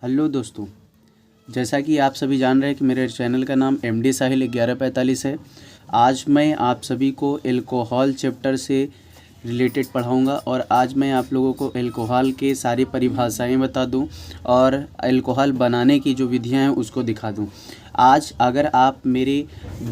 Hello दोस्तों, जैसा कि आप सभी जान रहे हैं कि मेरे चैनल का नाम एमडी साहिल 1145 है। आज मैं आप सभी को एल्कोहल चैप्टर से रिलेटेड पढ़ाऊंगा और आज मैं आप लोगों को एल्कोहल के सारी परिभाषाएं बता दूं और एल्कोहल बनाने की जो विधियां हैं उसको दिखा दूं। आज अगर आप मेरे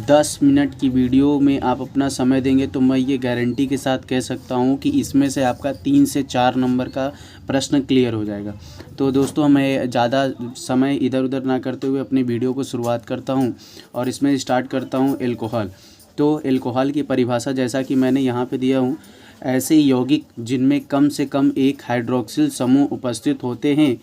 10 मिनट की वीडियो में आप अपना समय देंगे तो मैं ये गारंटी के साथ कह सकता हूँ कि इसमें से आपका 3 से 4 नंबर का प्रश्न क्लियर हो जाएगा। तो दोस्तों, मैं ज़्यादा समय इधर उधर ना करते हुए अपनी वीडियो को शुरुआत करता हूँ और इसमें स्टार्ट करता हूँ एल्कोहल। तो एल्कोहल की परिभाषा जैसा कि मैंने यहाँ पे दिया हूँ, ऐसे यौगिक जिनमें कम से कम एक हाइड्रोक्सिल समूह उपस्थित होते हैं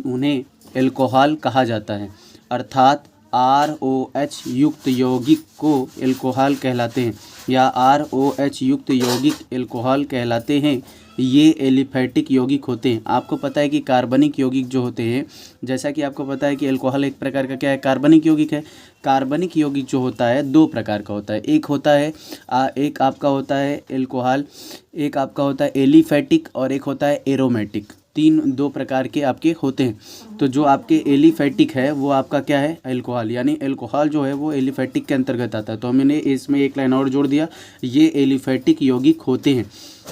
उन्हें एल्कोहल कहा जाता है। अर्थात ROH युक्त यौगिक को एल्कोहल कहलाते हैं या ROH युक्त यौगिक एल्कोहल कहलाते हैं। ये एलिफैटिक यौगिक होते हैं। आपको पता है कि कार्बनिक यौगिक जो होते हैं, जैसा कि आपको पता है कि एल्कोहल एक प्रकार का क्या है, कार्बनिक यौगिक है। कार्बनिक यौगिक जो होता है दो प्रकार का होता है। एक होता है एक आपका होता है एल्कोहल, एक आपका होता है एलिफैटिक और एक होता है एरोमेटिक। दो प्रकार के आपके होते हैं। तो जो आपके एलिफैटिक है वो आपका क्या है, एल्कोहल, यानी एल्कोहल जो है वो एलिफैटिक के अंतर्गत आता है। तो हमने इसमें एक लाइन और जोड़ दिया, ये एलिफैटिक यौगिक होते हैं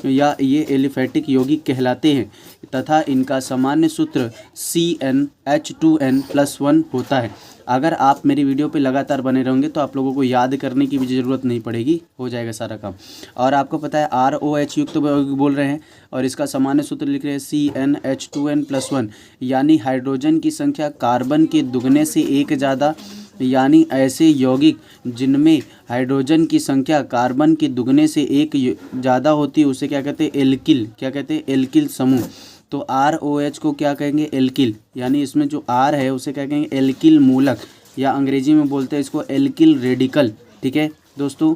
या ये एलिफैटिक यौगिक कहलाते हैं तथा इनका सामान्य सूत्र CnH2n+1 होता है। अगर आप मेरी वीडियो पे लगातार बने रहेंगे तो आप लोगों को याद करने की भी ज़रूरत नहीं पड़ेगी, हो जाएगा सारा काम। और आपको पता है ROH युक्त बोल रहे हैं और इसका सामान्य सूत्र लिख रहे हैं CnH2n+1, यानी हाइड्रोजन की संख्या कार्बन के दुगने से एक ज़्यादा, यानी ऐसे यौगिक जिनमें हाइड्रोजन की संख्या कार्बन के दुगने से एक ज़्यादा होती है उसे क्या कहते हैं, एल्किल। क्या कहते हैं, एल्किल समूह। तो ROH को क्या कहेंगे, एल्किल, यानी इसमें जो R है उसे क्या कहेंगे, एल्किल मूलक, या अंग्रेजी में बोलते हैं इसको एल्किल रेडिकल। ठीक है दोस्तों,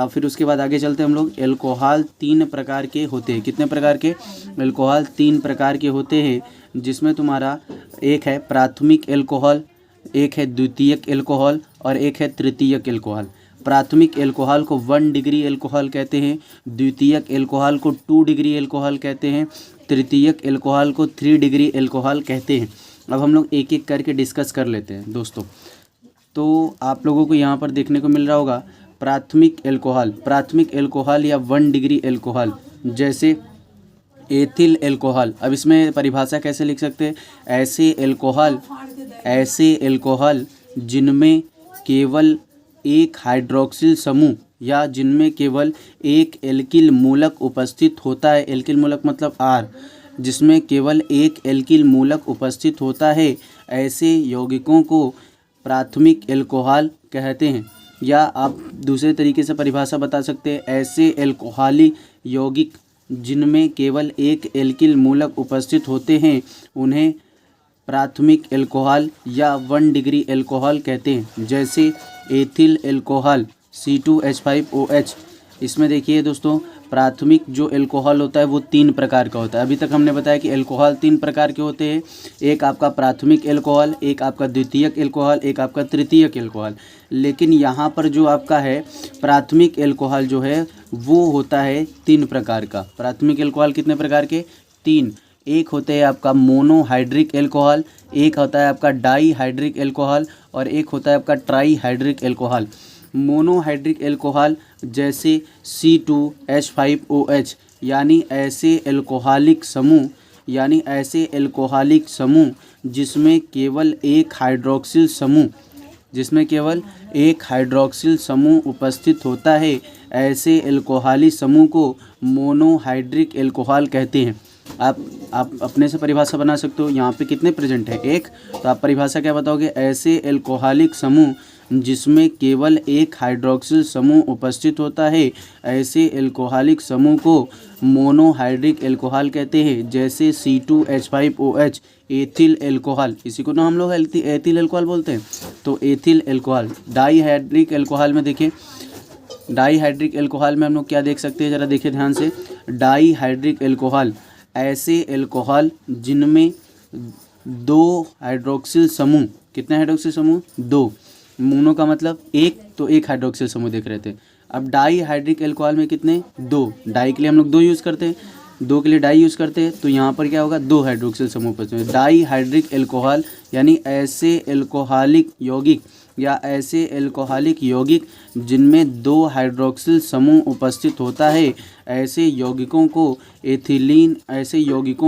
फिर उसके बाद आगे चलते हैं हम लोग। एल्कोहल 3 प्रकार के होते हैं। कितने प्रकार के, एल्कोहल 3 प्रकार के होते हैं, जिसमें तुम्हारा एक है प्राथमिक एल्कोहल, एक है द्वितीयक एल्कोहल और एक है तृतीयक एल्कोहल। प्राथमिक एल्कोहल को 1 डिग्री एल्कोहल कहते हैं, द्वितीयक एल्कोहल को 2 डिग्री एल्कोहल कहते हैं, तृतीयक एल्कोहल को 3 डिग्री एल्कोहल कहते हैं। अब हम लोग एक एक करके डिस्कस कर लेते हैं दोस्तों। तो आप लोगों को यहाँ पर देखने को मिल रहा होगा प्राथमिक एल्कोहल या 1 डिग्री एल्कोहल, जैसे एथिल एल्कोहल। अब इसमें परिभाषा कैसे लिख सकते हैं, ऐसे एल्कोहल जिनमें केवल एक हाइड्रोक्सिल समूह या जिनमें केवल एक एल्किल मूलक उपस्थित होता है। एल्किल मूलक मतलब R, जिसमें केवल एक एल्किल मूलक उपस्थित होता है, ऐसे यौगिकों को प्राथमिक एल्कोहल कहते हैं। या आप दूसरे तरीके से परिभाषा बता सकते हैं, ऐसे एल्कोहली यौगिक जिनमें केवल एक एल्किल मूलक उपस्थित होते हैं उन्हें प्राथमिक एल्कोहल या 1 डिग्री एल्कोहल कहते हैं। जैसे एथिल एल्कोहल C2H5OH। इसमें देखिए दोस्तों, प्राथमिक जो एल्कोहल होता है वो 3 प्रकार का होता है। अभी तक हमने बताया कि एल्कोहल 3 प्रकार के होते हैं, एक आपका प्राथमिक एल्कोहल, एक आपका द्वितीयक एल्कोहल, एक आपका तृतीयक एल्कोहल। लेकिन यहाँ पर जो आपका है प्राथमिक एल्कोहल जो है वो होता है 3 प्रकार का। प्राथमिक एल्कोहल कितने प्रकार के, 3। एक होता है आपका मोनोहाइड्रिक एल्कोहल, एक होता है आपका डाईहाइड्रिक एल्कोहल और एक होता है आपका ट्राईहाइड्रिक एल्कोहल। मोनोहाइड्रिक एल्कोहल जैसे C2H5OH, यानी ऐसे एल्कोहलिक समूह जिसमें केवल एक हाइड्रोक्सिल समूह उपस्थित होता है, ऐसे एल्कोहली समूह को मोनोहाइड्रिक एल्कोहल कहते हैं। आप अपने से परिभाषा बना सकते हो। यहाँ पे कितने प्रेजेंट है, एक। तो आप परिभाषा क्या बताओगे, ऐसे एल्कोहलिक समूह जिसमें केवल एक हाइड्रोक्सिल समूह उपस्थित होता है, ऐसे एल्कोहलिक समूह को मोनोहाइड्रिक एल्कोहल कहते हैं। जैसे C2H5OH एथिल एल्कोहल, इसी को ना हम लोग एथिल एल्कोहल बोलते हैं। तो एथिल एल्कोहल। डाईहाइड्रिक एल्कोहल में देखिए, डाईहाइड्रिक एल्कोहल में हम लोग क्या देख सकते हैं, ज़रा देखिए ध्यान से। डाईहाइड्रिक एल्कोहल ऐसे एल्कोहल जिनमें 2 हाइड्रोक्सिल समूह, कितने हाइड्रोक्सिल समूह, 2। मोनो का मतलब एक, तो एक हाइड्रोक्सिल समूह देख रहे थे। अब डाईहाइड्रिक एल्कोहल में कितने, 2। डाई के लिए हम लोग 2 यूज़ करते हैं। दो के लिए डाई यूज़ करते हैं, तो यहाँ पर क्या होगा, दो हाइड्रोक्सिल समूह उपस्थित हैं। डाई हाइड्रिक एल्कोहल यानी ऐसे एल्कोहलिक यौगिक या ऐसे एल्कोहलिक यौगिक जिनमें दो हाइड्रोक्सिल समूह उपस्थित होता है, ऐसे यौगिकों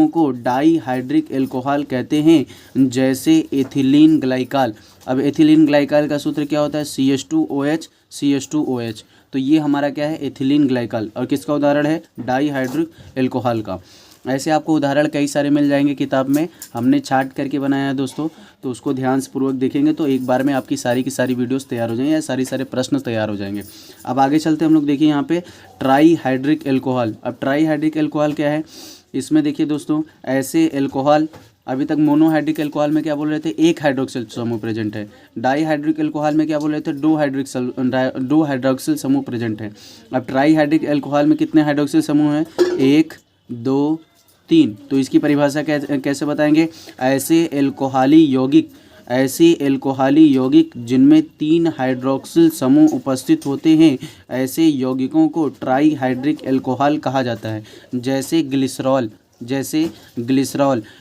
को डाई हाइड्रिक एल्कोहल कहते हैं, जैसे एथिलीन ग्लाइकाल। अब एथिलीन ग्लाइकाल का सूत्र क्या होता है, CH2OH CH2OH। तो ये हमारा क्या है, एथिलीन ग्लाइकाल। और किसका उदाहरण है, डाई हाइड्रिक एल्कोहल का। ऐसे आपको उदाहरण कई सारे मिल जाएंगे किताब में, हमने छाट करके बनाया है दोस्तों, तो उसको ध्यान से पूर्वक देखेंगे तो एक बार में आपकी सारी की सारी वीडियोस तैयार हो जाएंगे या सारे प्रश्न तैयार हो जाएंगे। अब आगे चलते हम लोग, देखिए यहाँ पे ट्राई हाइड्रिक एल्कोहल। अब ट्राई हाइड्रिक एल्कोहल क्या है, इसमें देखिए दोस्तों, ऐसे एल्कोहल, अभी तक मोनोहाइड्रिक एल्कोहल में क्या बोल रहे थे, एक हाइड्रोक्सिल समूह प्रेजेंट है। डाई हाइड्रिक एल्कोहल में क्या बोल रहे थे, दो हाइड्रोक्सिल समूह प्रेजेंट है। अब ट्राई हाइड्रिक एल्कोहल में कितने हाइड्रोक्सिल समूह हैं, 1 2 3। तो इसकी परिभाषा कैसे बताएंगे, ऐसे एल्कोहली यौगिक जिनमें 3 हाइड्रोक्सिल समूह उपस्थित होते हैं, ऐसे यौगिकों को ट्राई हाइड्रिक एल्कोहल कहा जाता है। जैसे ग्लिसरॉल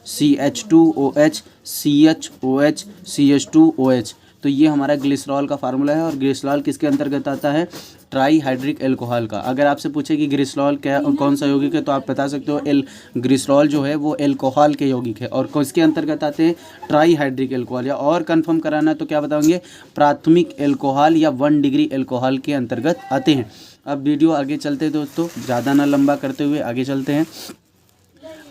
CH2OH CHOH CH2OH। तो ये हमारा ग्लिसरॉल का फार्मूला है। और ग्लिसरॉल किसके अंतर्गत आता है, ट्राई हाइड्रिक एल्कोहल का। अगर आपसे पूछे कि ग्लिसरॉल क्या कौन सा यौगिक है, तो आप बता सकते हो ग्लिसरॉल जो है वो एल्कोहल के यौगिक है और किसके अंतर्गत आते हैं, ट्राई हाइड्रिक एल्कोहल। या और कंफर्म कराना तो क्या बताएंगे, प्राथमिक एल्कोहल या 1 डिग्री एल्कोहल के अंतर्गत आते हैं। अब वीडियो आगे चलते हैं दोस्तों, ज़्यादा ना लंबा करते हुए आगे चलते हैं।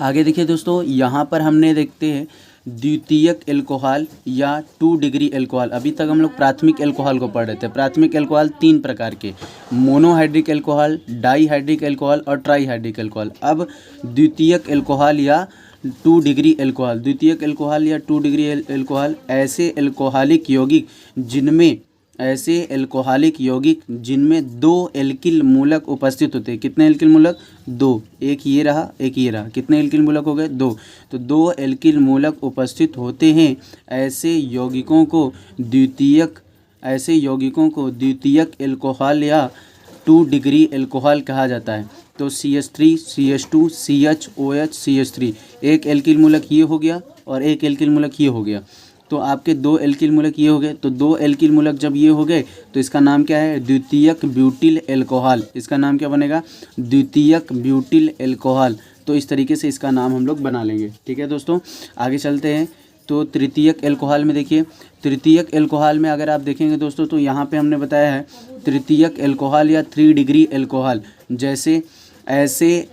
आगे देखिए दोस्तों, यहाँ पर हमने देखते हैं द्वितीयक एल्कोहल या 2 डिग्री एल्कोहल। अभी तक हम लोग प्राथमिक एल्कोहल को पढ़ रहे थे। प्राथमिक एल्कोहल 3 प्रकार के, monohydric alcohol, di hydric alcohol और ट्राई हाइड्रिक एल्कोहल। अब द्वितीयक एल्कोहल या 2 डिग्री एल्कोहल, द्वितीयक एल्कोहल या 2 डिग्री एल्कोहल ऐसे एल्कोहलिक यौगिक जिनमें 2 एल्किल मूलक उपस्थित होते हैं। कितने एल्किल मूलक, 2, एक ये रहा एक ये रहा, कितने एल्किल मूलक हो गए, 2। तो 2 एल्किल मूलक उपस्थित होते हैं, ऐसे यौगिकों को द्वितीयक एल्कोहल या 2 डिग्री एल्कोहल कहा जाता है। तो CH3 CH2 CHOH CH3, एक एल्किल मूलक ये हो गया और एक एल्किल मूलक ये हो गया। तो आपके 2 एल्किल मूलक ये हो गए। तो 2 एल्किल मूलक जब ये हो गए तो इसका नाम क्या है, द्वितीयक ब्यूटिल एल्कोहल। इसका नाम क्या बनेगा, द्वितीयक ब्यूटिल एल्कोहल। तो इस तरीके से इसका नाम हम लोग बना लेंगे। ठीक है दोस्तों, आगे चलते हैं। तो तृतीयक एल्कोहल में देखिए, तृतीयक एल्कोहल में अगर आप देखेंगे दोस्तों, तो यहाँ पे हमने बताया है तृतीयक एल्कोहल या 3 डिग्री एल्कोहल। जैसे ऐसे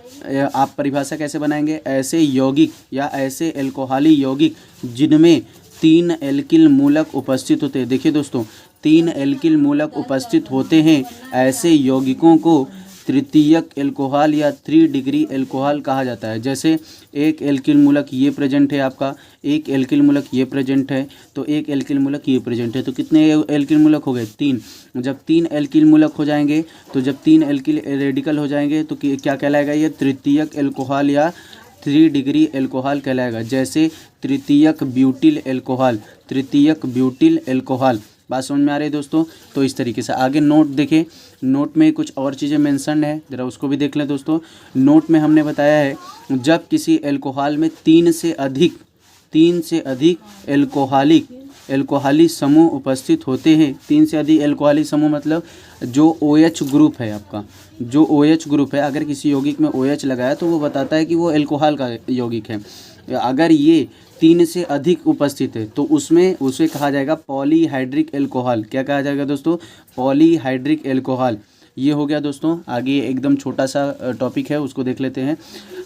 आप परिभाषा कैसे बनाएंगे, ऐसे यौगिक या ऐसे एल्कोहली यौगिक जिनमें 3 एल्किल मूलक उपस्थित होते हैं। देखिए दोस्तों, 3 एल्किल मूलक उपस्थित होते हैं, ऐसे यौगिकों को तृतीयक एल्कोहल या 3 डिग्री एल्कोहल कहा जाता है। जैसे एक एल्किल मूलक ये प्रेजेंट है आपका, एक एल्किल मूलक ये प्रेजेंट है, तो एक एल्किल मूलक ये प्रेजेंट है। तो कितने एल्किल मूलक हो गए, 3। जब 3 एल्किल मूलक हो जाएंगे, तो जब 3 एल्किल रेडिकल हो जाएंगे तो क्या कहलाएगा, ये तृतीयक एल्कोहल या 3 डिग्री एल्कोहल कहलाएगा। जैसे तृतीयक ब्यूटिल एल्कोहल। बात समझ में आ रही है दोस्तों। तो इस तरीके से आगे नोट देखें, नोट में कुछ और चीज़ें मेंशन है, ज़रा उसको भी देख लें दोस्तों। नोट में हमने बताया है, जब किसी एल्कोहल में 3 से अधिक एल्कोहली समूह उपस्थित होते हैं। 3 से अधिक एल्कोहली समूह मतलब जो OH ग्रुप है आपका, जो OH ग्रुप है, अगर किसी यौगिक में OH लगाया तो वो बताता है कि वो एल्कोहल का यौगिक है। अगर ये 3 से अधिक उपस्थित है तो उसे कहा जाएगा पॉलीहाइड्रिक एल्कोहल। क्या कहा जाएगा दोस्तों, पॉलीहाइड्रिक एल्कोहल। ये हो गया दोस्तों। आगे एकदम छोटा सा टॉपिक है, उसको देख लेते हैं।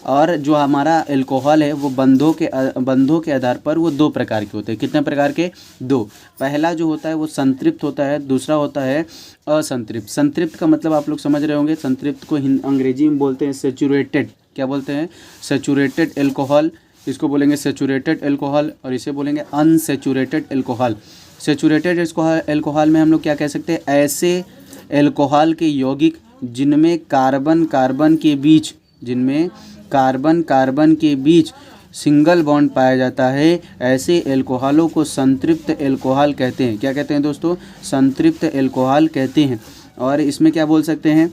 और जो हमारा एल्कोहल है वो बंधों के आधार पर वो 2 प्रकार के होते हैं। कितने प्रकार के, 2। पहला जो होता है वो संतृप्त होता है, दूसरा होता है असंतृप्त। संतृप्त का मतलब आप लोग समझ रहे होंगे, संतृप्त को अंग्रेजी में बोलते हैं सैचुरेटेड। क्या बोलते हैं, सैचुरेटेड एल्कोहल। इसको बोलेंगे सैचुरेटेड एल्कोहल और इसे बोलेंगे अनसैचुरेटेड एल्कोहल। सैचुरेटेड एल्कोहल में हम लोग क्या कह सकते हैं, ऐसे एल्कोहल के यौगिक जिनमें कार्बन कार्बन के बीच सिंगल बॉन्ड पाया जाता है, ऐसे एल्कोहलों को संतृप्त एल्कोहल कहते हैं। क्या कहते हैं दोस्तों, संतृप्त एल्कोहल कहते हैं। और इसमें क्या बोल सकते हैं,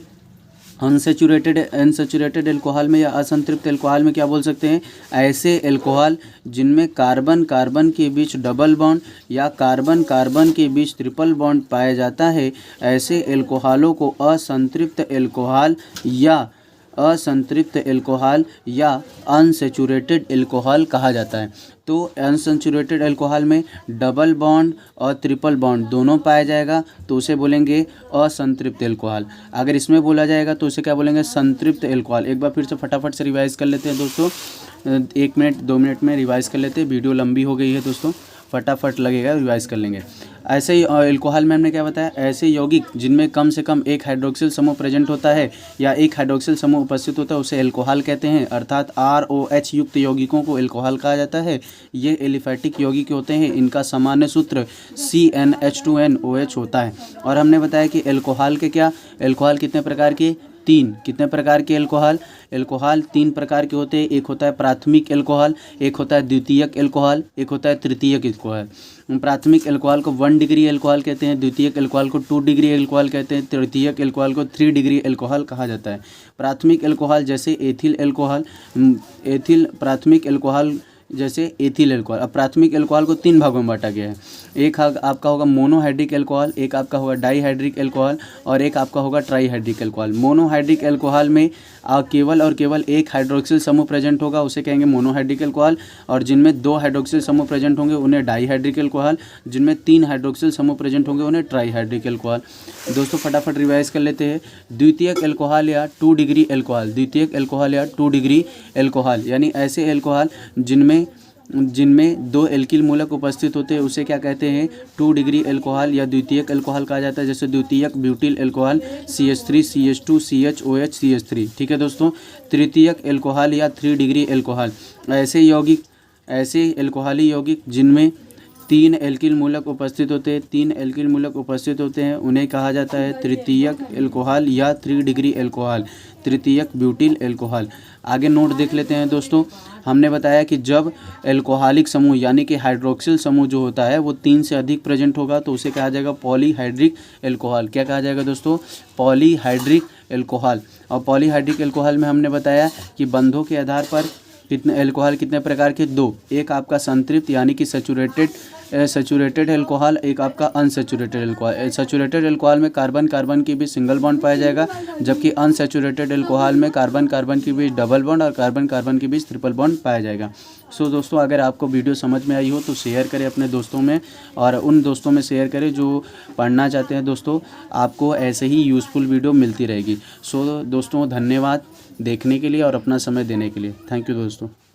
अनसैचुरेटेड एल्कोहल में या असंतृप्त एल्कोहल में क्या बोल सकते हैं, ऐसे एल्कोहल जिनमें कार्बन कार्बन के बीच डबल बॉन्ड या कार्बन कार्बन के बीच ट्रिपल बॉन्ड पाया जाता है, ऐसे एल्कोहलों को असंतृप्त एल्कोहल या अनसैचुरेटेड एल्कोहल कहा जाता है। तो अनसैचुरेटेड एल्कोहल में डबल बॉन्ड और ट्रिपल बॉन्ड दोनों पाया जाएगा तो उसे बोलेंगे असंतृप्त एल्कोहल। अगर इसमें बोला जाएगा तो उसे क्या बोलेंगे, संतृप्त एल्कोहल। एक बार फिर से फटाफट से रिवाइज़ कर लेते हैं दोस्तों, 1 मिनट 2 मिनट में रिवाइज़ कर लेते हैं, वीडियो लंबी हो गई है दोस्तों, फटाफट लगेगा, रिवाइज़ कर लेंगे। ऐसे ही एल्कोहल में हमने क्या बताया, ऐसे यौगिक जिनमें कम से कम एक हाइड्रोक्सिल समूह प्रेजेंट होता है या एक हाइड्रोक्सिल समूह उपस्थित होता है उसे एल्कोहल कहते हैं, अर्थात ROH युक्त यौगिकों को एल्कोहल कहा जाता है। ये एलिफैटिक यौगिक होते हैं, इनका सामान्य सूत्र CnH2nOH होता है। और हमने बताया कि एल्कोहल कितने प्रकार के, 3 कितने प्रकार के एल्कोहल 3 प्रकार के होते हैं। एक होता है प्राथमिक एल्कोहल, एक होता है द्वितीयक एल्कोहल, एक होता है तृतीयक एल्कोहल। प्राथमिक एल्कोहल को 1 डिग्री एल्कोहल कहते हैं, द्वितीयक एल्कोहल को 2 डिग्री एल्कोहल कहते हैं, तृतीयक एल्कोहल को 3 डिग्री एल्कोहल कहा जाता है। प्राथमिक एल्कोहल जैसे एथिल एल्कोहल, प्राथमिक एल्कोहल जैसे एथिल एल्कोहल। अब प्राथमिक एल्कोहल को 3 भागों में बांटा गया है। एक आपका होगा मोनोहाइड्रिक एल्कोहल, एक आपका होगा डाईहाइड्रिक एल्कोहल और एक आपका होगा ट्राईहाइड्रिक एल्कोहल। मोनोहाइड्रिक एल्कोहल में केवल और केवल एक हाइड्रोक्सिल समूह प्रेजेंट होगा, उसे कहेंगे मोनोहाइड्रिक एल्कोहल। और जिनमें 2 हाइड्रोक्सिल समूह प्रेजेंट होंगे उन्हें डाईहाइड्रिक एल्कोहल, जिनमें 3 हाइड्रोक्सिल समूह प्रेजेंट होंगे उन्हें ट्राईहाइड्रिक एल्कोहल। दोस्तों फटाफट रिवाइज कर लेते हैं। द्वितीयक एल्कोहल या 2 डिग्री एल्कोहल, द्वितीयक एल्कोहल या 2 डिग्री एल्कोहल यानी ऐसे एल्कोहल जिनमें 2 एल्किल मूलक उपस्थित होते हैं उसे क्या कहते हैं, 2 डिग्री एल्कोहल या द्वितीयक एल्कोहल कहा जाता है। जैसे द्वितीयक butyl alcohol CH3 CH2 CHOH CH3। ठीक है दोस्तों। तृतीयक एल्कोहल या 3 डिग्री एल्कोहल, ऐसे एल्कोहली यौगिक जिनमें 3 एल्किल मूलक उपस्थित होते हैं उन्हें कहा जाता है तृतीयक एल्कोहल या 3 डिग्री एल्कोहल, तृतीयक ब्यूटिल एल्कोहल। आगे नोट देख लेते हैं दोस्तों। हमने बताया कि जब एल्कोहलिक समूह यानी कि हाइड्रोक्सिल समूह जो होता है वो 3 से अधिक प्रेजेंट होगा तो उसे कहा जाएगा पॉलीहाइड्रिक एल्कोहल। क्या कहा जाएगा दोस्तों, पॉलीहाइड्रिक एल्कोहल। और पॉलीहाइड्रिक एल्कोहल में हमने बताया कि बंधों के आधार पर कितने प्रकार के, 2। एक आपका संतृप्त यानी कि सैचुरेटेड एल्कोहल, एक आपका अनसैचुरेटेड एल्कोहल। सैचुरेटेड एल्कोहल में कार्बन कार्बन के बीच सिंगल बॉन्ड पाया जाएगा, जबकि अनसैचुरेटेड एल्कोहल में कार्बन कार्बन के बीच डबल बॉन्ड और कार्बन कार्बन के बीच ट्रिपल बॉन्ड पाया जाएगा। सो दोस्तों अगर आपको वीडियो समझ में आई हो तो शेयर करें अपने दोस्तों में, और उन दोस्तों में शेयर करें जो पढ़ना चाहते हैं। दोस्तों आपको ऐसे ही यूज़फुल वीडियो मिलती रहेगी। सो दोस्तों धन्यवाद देखने के लिए और अपना समय देने के लिए। थैंक यू दोस्तों।